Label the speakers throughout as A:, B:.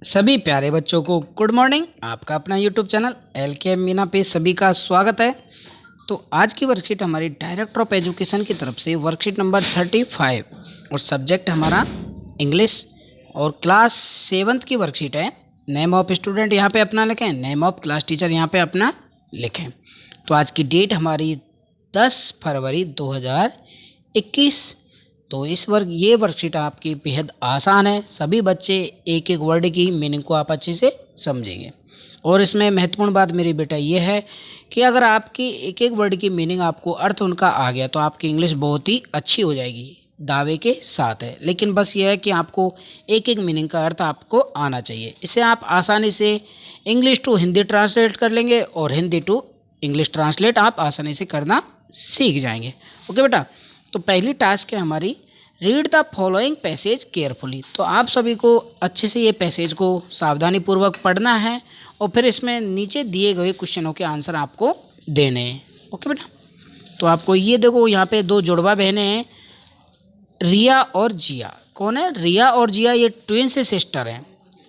A: सभी प्यारे बच्चों को गुड मॉर्निंग। आपका अपना यूट्यूब चैनल LK मीना पे सभी का स्वागत है। तो आज की वर्कशीट हमारी डायरेक्टर ऑफ एजुकेशन की तरफ से वर्कशीट नंबर 35 और सब्जेक्ट हमारा इंग्लिश और क्लास 7th की वर्कशीट है। नेम ऑफ स्टूडेंट यहाँ पे अपना लिखें, नेम ऑफ क्लास टीचर यहाँ पे अपना लिखें। तो आज की डेट हमारी 10 फरवरी 2021। तो ये वर्कशीट आपकी बेहद आसान है। सभी बच्चे एक एक वर्ड की मीनिंग को आप अच्छे से समझेंगे। और इसमें महत्वपूर्ण बात मेरी बेटा ये है कि अगर आपकी एक एक वर्ड की मीनिंग आपको अर्थ उनका आ गया तो आपकी इंग्लिश बहुत ही अच्छी हो जाएगी, दावे के साथ है। लेकिन बस ये है कि आपको एक एक मीनिंग का अर्थ आपको आना चाहिए। इसे आप आसानी से इंग्लिश टू हिंदी ट्रांसलेट कर लेंगे और हिंदी टू इंग्लिश ट्रांसलेट आप आसानी से करना सीख जाएंगे। ओके बेटा, तो पहली टास्क है हमारी read the following passage carefully. तो आप सभी को अच्छे से ये पैसेज को सावधानी पूर्वक पढ़ना है और फिर इसमें नीचे दिए गए क्वेश्चनों के आंसर आपको देने हैं। ओके बेटा, तो आपको ये देखो यहाँ पे दो जुड़वा बहनें हैं, रिया और जिया। कौन है? रिया और जिया, ये ट्विंस सिस्टर हैं।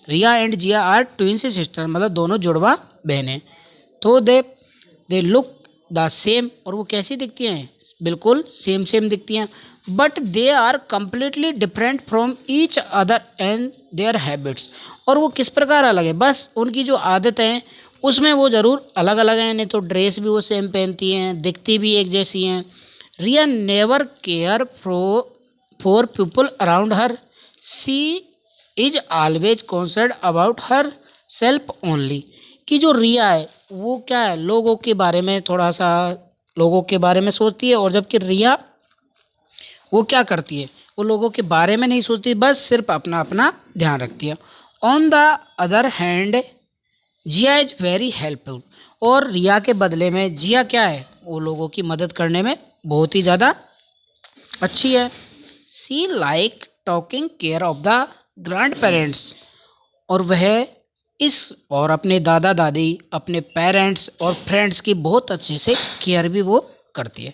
A: Riya and Jiya are twins sister, मतलब दोनों जुड़वा बहनें। तो दे लुक द सेम, और वो कैसी दिखती हैं? बिल्कुल सेम सेम दिखती हैं। But they are completely different from each other and their habits. और वो किस प्रकार अलग है? बस उनकी जो आदतें हैं उसमें वो ज़रूर अलग अलग हैं, नहीं तो ड्रेस भी वो सेम पहनती हैं, दिखती भी एक जैसी हैं। Riya never care for people around her, she is always concern about her self only. कि जो रिया है वो क्या है, लोगों के बारे में थोड़ा सा लोगों के बारे में सोचती है, और जबकि रिया वो क्या करती है, वो लोगों के बारे में नहीं सोचती, बस सिर्फ अपना अपना ध्यान रखती है। On the other hand Jiya is very helpful, और रिया के बदले में जिया क्या है, वो लोगों की मदद करने में बहुत ही ज़्यादा अच्छी है। She like talking care of the grand parents, और वह इस और अपने दादा दादी, अपने पेरेंट्स और फ्रेंड्स की बहुत अच्छे से केयर भी वो करती है।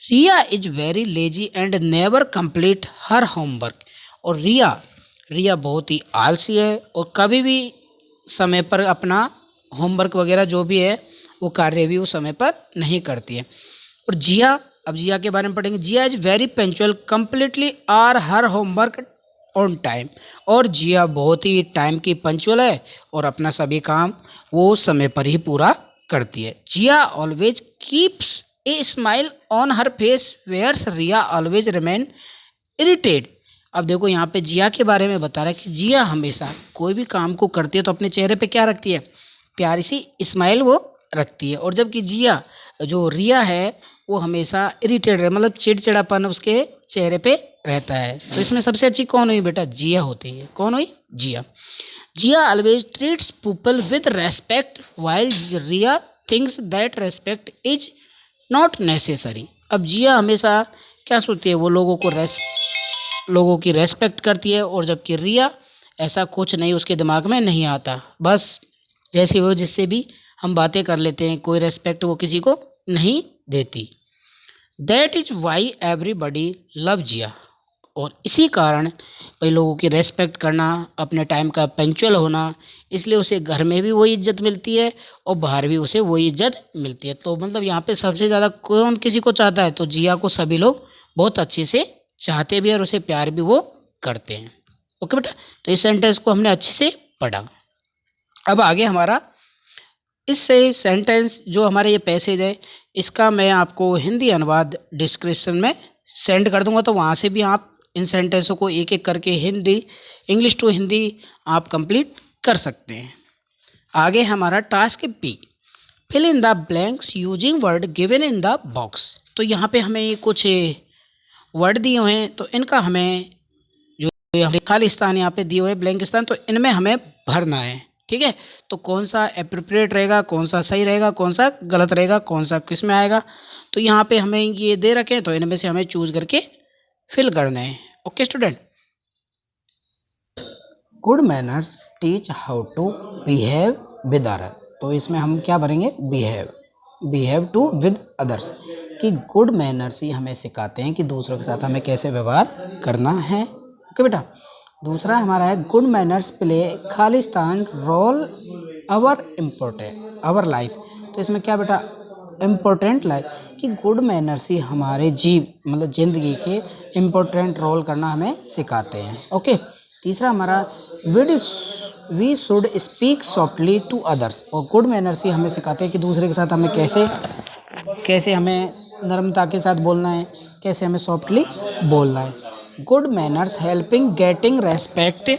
A: Riya is very lazy and never complete her homework, और रिया बहुत ही आलसी है और कभी भी समय पर अपना होमवर्क वगैरह जो भी है वो कार्य भी वो समय पर नहीं करती है। और जिया, अब जिया के बारे में पढ़ेंगे। Jiya is very punctual completely are her homework on time, और जिया बहुत ही टाइम की पंक्चुअल है और अपना सभी काम वो समय पर ही पूरा करती है। Jiya always keeps a smile on her face whereas Riya always remain irritate. अब देखो यहाँ पे जिया के बारे में बता रहा है कि जिया हमेशा कोई भी काम को करती है तो अपने चेहरे पे क्या रखती है? प्यारी सी स्माइल वो रखती है। और जबकि जिया, जो रिया है, वो हमेशा इरिटेट है, मतलब चिड़चिड़ापन उसके चेहरे पे रहता है। तो इसमें सबसे अच्छी कौन हुई बेटा? जिया होती है। कौन हुई? Jiya. Jiya always treats people with respect while Riya thinks that respect is not necessary. अब जिया हमेशा क्या सोचती है? वो लोगों की रेस्पेक्ट करती है, और जबकि रिया ऐसा कुछ नहीं, उसके दिमाग में नहीं आता। बस जैसे वो जिससे भी हम बातें कर लेते हैं, कोई रेस्पेक्ट वो किसी को नहीं देती। That is why everybody love Jiya, और इसी कारण कई लोगों की रेस्पेक्ट करना, अपने टाइम का पंक्चुअल होना, इसलिए उसे घर में भी वही इज्जत मिलती है और बाहर भी उसे वही इज्जत मिलती है। तो मतलब यहाँ पे सबसे ज़्यादा कौन किसी को चाहता है? तो जिया को सभी लोग बहुत अच्छे से चाहते भी और उसे प्यार भी वो करते हैं। ओके बेटा, तो इस सेंटेंस को हमने अच्छे से पढ़ा। अब आगे हमारा इससे सेंटेंस जो हमारे ये पैसेज है, इसका मैं आपको हिंदी अनुवाद डिस्क्रिप्शन में सेंड कर दूंगा, तो वहाँ से भी आप इन सेंटेंसों को एक एक करके हिंदी, इंग्लिश टू हिंदी आप कंप्लीट कर सकते हैं। आगे हमारा task B, fill in the blanks using word given in the box. तो यहाँ पे हमें कुछ वर्ड दिए हुए हैं, तो इनका हमें जो हमें खाली स्थान यहाँ पे दिए हुए हैं, ब्लैंक स्थान, तो इनमें हमें भरना है। ठीक है, तो कौन सा एप्रोप्रिएट रहेगा, कौन सा सही रहेगा, कौन सा गलत रहेगा, कौन सा किस में आएगा, तो यहाँ पे हमें ये दे रखे हैं, तो इनमें से हमें चूज करके फिल करने हैं। Okay student, good manners teach how to behave with other. तो इसमें हम क्या भरेंगे? बिहेव टू विद अदर्स, कि गुड मैनर्स ही हमें सिखाते हैं कि दूसरों के साथ हमें कैसे व्यवहार करना है। ओके बेटा, दूसरा हमारा है गुड मैनर्स प्ले खालिस्तान रोल आवर लाइफ। तो इसमें क्या बेटा इम्पोर्टेंट लाइफ कि गुड मैनर्स ही हमारे मतलब ज़िंदगी के इम्पोर्टेंट रोल करना हमें सिखाते हैं। ओके। तीसरा हमारा we should speak softly to others. और गुड मैनर्स ही हमें सिखाते हैं कि दूसरे के साथ हमें कैसे हमें नम्रता के साथ बोलना है, कैसे हमें सॉफ्टली बोलना है। Good manners helping getting respect.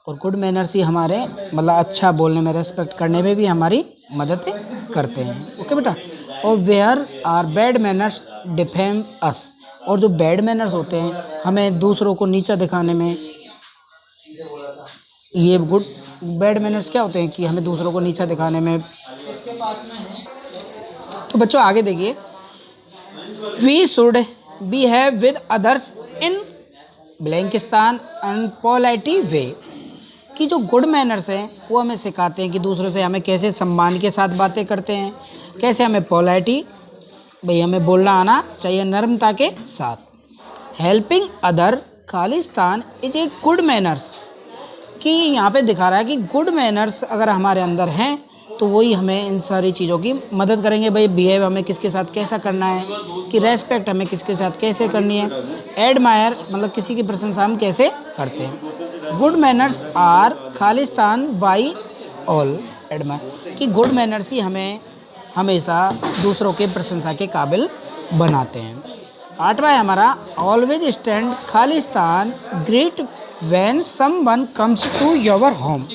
A: और गुड मैनर्स ही हमारे मतलब अच्छा बोलने में, रेस्पेक्ट करने में भी हमारी मदद करते हैं। ओके बेटा। और where are bad manners defame us. और जो बैड मैनर्स होते हैं हमें दूसरों को नीचा दिखाने में, ये बैड मैनर्स क्या होते हैं कि हमें दूसरों को नीचा दिखाने में। तो बच्चों आगे देखिए, we should behave with others in ब्लैंकिस्तान एंड पोलाइटी वे। कि जो गुड मैनर्स हैं वो हमें सिखाते हैं कि दूसरों से हमें कैसे सम्मान के साथ बातें करते हैं, कैसे हमें पोलाइटी भाई हमें बोलना आना चाहिए नम्रता के साथ। Helping other Khalistan is a good manners. कि यहाँ पे दिखा रहा है कि गुड मैनर्स अगर हमारे अंदर हैं तो वही हमें इन सारी चीज़ों की मदद करेंगे। भाई बिहेव हमें किसके साथ कैसा करना है, कि रेस्पेक्ट हमें किसके साथ कैसे करनी है, एडमायर मतलब किसी की प्रशंसा हम कैसे करते हैं। गुड मैनर्स आर खालिस्तान बाई ऑल एडमायर। कि गुड मैनर्स ही हमें हमेशा दूसरों के प्रशंसा के काबिल बनाते हैं। आठवां है हमारा ऑलवेज स्टैंड खालिस्तान greet when someone comes to your home.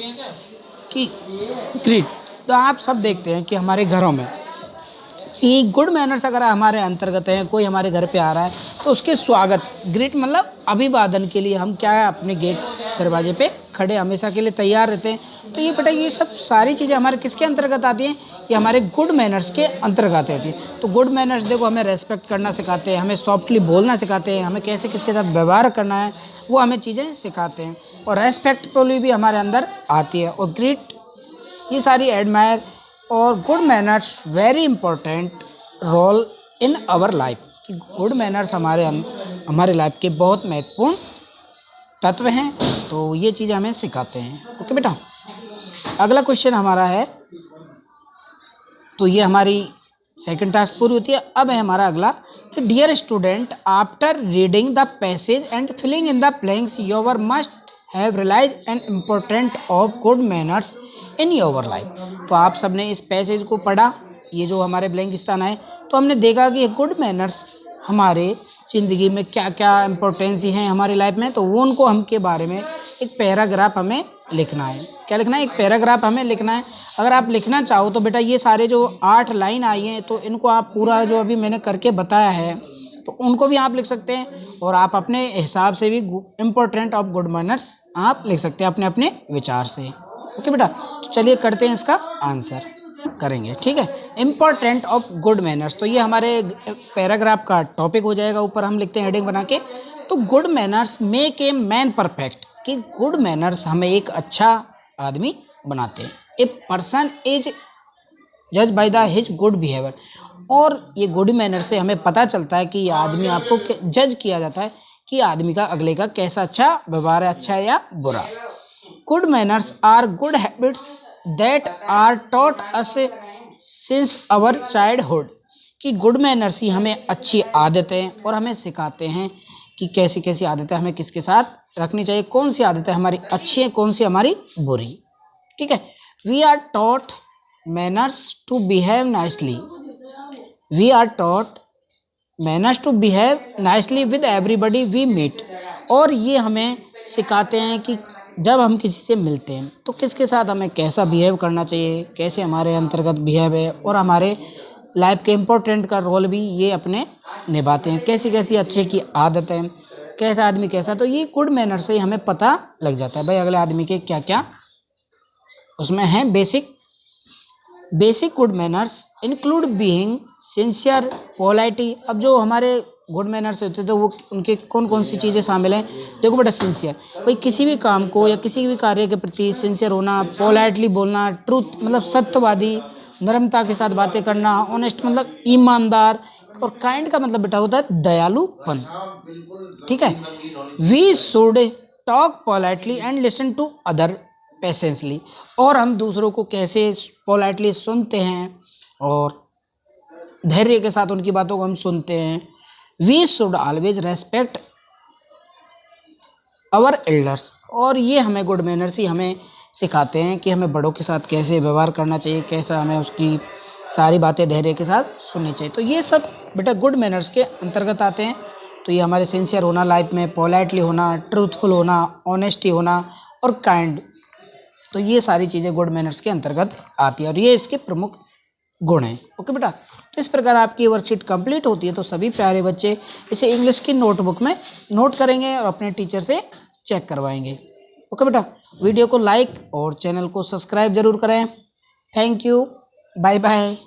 A: कि ग्रीट तो आप सब देखते हैं कि हमारे घरों में कि गुड मैनर्स अगर हमारे अंतर्गत हैं, कोई हमारे घर पे आ रहा है तो उसके स्वागत, ग्रीट मतलब अभिवादन के लिए हम क्या है अपने गेट दरवाजे पे खड़े हमेशा के लिए तैयार रहते हैं। तो ये बेटा ये सब सारी चीज़ें हमारे किसके अंतर्गत आती हैं, ये हमारे गुड मैनर्स के अंतर्गत आती हैं। तो गुड मैनर्स देखो हमें रेस्पेक्ट करना सिखाते हैं, हमें सॉफ्टली बोलना सिखाते हैं, हमें कैसे किसके साथ व्यवहार करना है वो हमें चीज़ें सिखाते हैं। और रेस्पेक्टफुली भी हमारे अंदर आती है। और ग्रीट ये सारी एडमायर और good manners very important role in our life. कि गुड मैनर्स हमारे लाइफ के बहुत महत्वपूर्ण तत्व हैं। तो ये चीज़ हमें सिखाते हैं। ओके बेटा। अगला क्वेश्चन हमारा है, तो ये हमारी सेकंड टास्क पूरी होती है। अब है हमारा अगला कि dear student after reading the passage and filling in the blanks your must have realise an important of good manners in your life. तो आप सबने इस पैसेज को पढ़ा, ये जो हमारे ब्लैंकिस्तान आए, तो हमने देखा कि गुड मैनर्स हमारे ज़िंदगी में क्या क्या इम्पोर्टेंस हैं हमारी लाइफ में। तो वो उनको हम के बारे में एक पैराग्राफ हमें लिखना है। क्या लिखना है, एक पैराग्राफ हमें लिखना है। अगर आप लिखना चाहो तो बेटा ये सारे जो 8 लाइन आई हैं तो इनको आप पूरा जो अभी मैंने करके बताया है तो उनको भी आप लिख सकते हैं। और आप अपने हिसाब से भी इम्पोर्टेंट ऑफ गुड मैनर्स आप लिख सकते हैं अपने अपने विचार से। ओके बेटा। तो चलिए करते हैं इसका आंसर करेंगे। ठीक है, इम्पोर्टेंट ऑफ गुड मैनर्स, तो ये हमारे पैराग्राफ का टॉपिक हो जाएगा। ऊपर हम लिखते हैं हेडिंग बना के, तो good manners make a man perfect. कि गुड मैनर्स हमें एक अच्छा आदमी बनाते हैं। ए पर्सन इज जज by the his good behaviour. और ये गुड मैनर से हमें पता चलता है कि ये आदमी, आपको जज किया जाता है कि आदमी का अगले का कैसा अच्छा व्यवहार है, अच्छा है या बुरा। Good manners are good habits that are taught us since our childhood. कि गुड मैनर्स ही हमें अच्छी आदतें और हमें सिखाते हैं कि कैसी कैसी आदतें हमें किसके साथ रखनी चाहिए, कौन सी आदतें हमारी अच्छी हैं, कौन सी हमारी बुरी। ठीक है, we are taught manners to behave nicely. We are taught manners to behave nicely with everybody we meet. और ये हमें सिखाते हैं कि जब हम किसी से मिलते हैं तो किसके साथ हमें कैसा बिहेव करना चाहिए, कैसे हमारे अंतर्गत बिहेव है, और हमारे लाइफ के इम्पोर्टेंट का रोल भी ये अपने निभाते हैं। कैसी कैसी अच्छे की आदतें, कैसा आदमी कैसा, तो ये गुड मैनर से हमें पता लग जाता है भाई अगले आदमी के क्या क्या उसमें हैं basic good manners include being sincere politely. अब जो हमारे गुड मैनर्स होते थे वो उनके कौन कौन सी चीज़ें शामिल हैं, देखो बेटा। सिंसियर, भाई किसी भी काम को या किसी भी कार्य के प्रति सिंसियर होना, पोलाइटली बोलना, ट्रूथ मतलब सत्यवादी, नम्रता के साथ बातें करना, ऑनेस्ट मतलब ईमानदार, और काइंड का मतलब बेटा होता है दयालुपन। ठीक है, we should talk politely and listen to other patiently, और हम दूसरों को कैसे पोलाइटली सुनते हैं और धैर्य के साथ उनकी बातों को हम सुनते हैं। We should always respect our elders, और ये हमें गुड मैनर्स ही हमें सिखाते हैं कि हमें बड़ों के साथ कैसे व्यवहार करना चाहिए, कैसा हमें उसकी सारी बातें धैर्य के साथ सुननी चाहिए। तो ये सब बेटा गुड मैनर्स के अंतर्गत आते हैं। तो ये हमारे सिंसियर होना लाइफ में, पोलाइटली होना, ट्रूथफुल होना, ऑनेस्टी होना और काइंड, तो ये सारी चीज़ें गुड मैनर्स के अंतर्गत आती है और ये इसके प्रमुख गुण हैं। ओके बेटा, तो इस प्रकार आपकी वर्कशीट कंप्लीट होती है। तो सभी प्यारे बच्चे इसे इंग्लिश की नोटबुक में नोट करेंगे और अपने टीचर से चेक करवाएंगे। ओके बेटा, वीडियो को लाइक और चैनल को सब्सक्राइब जरूर करें। Thank you, bye bye.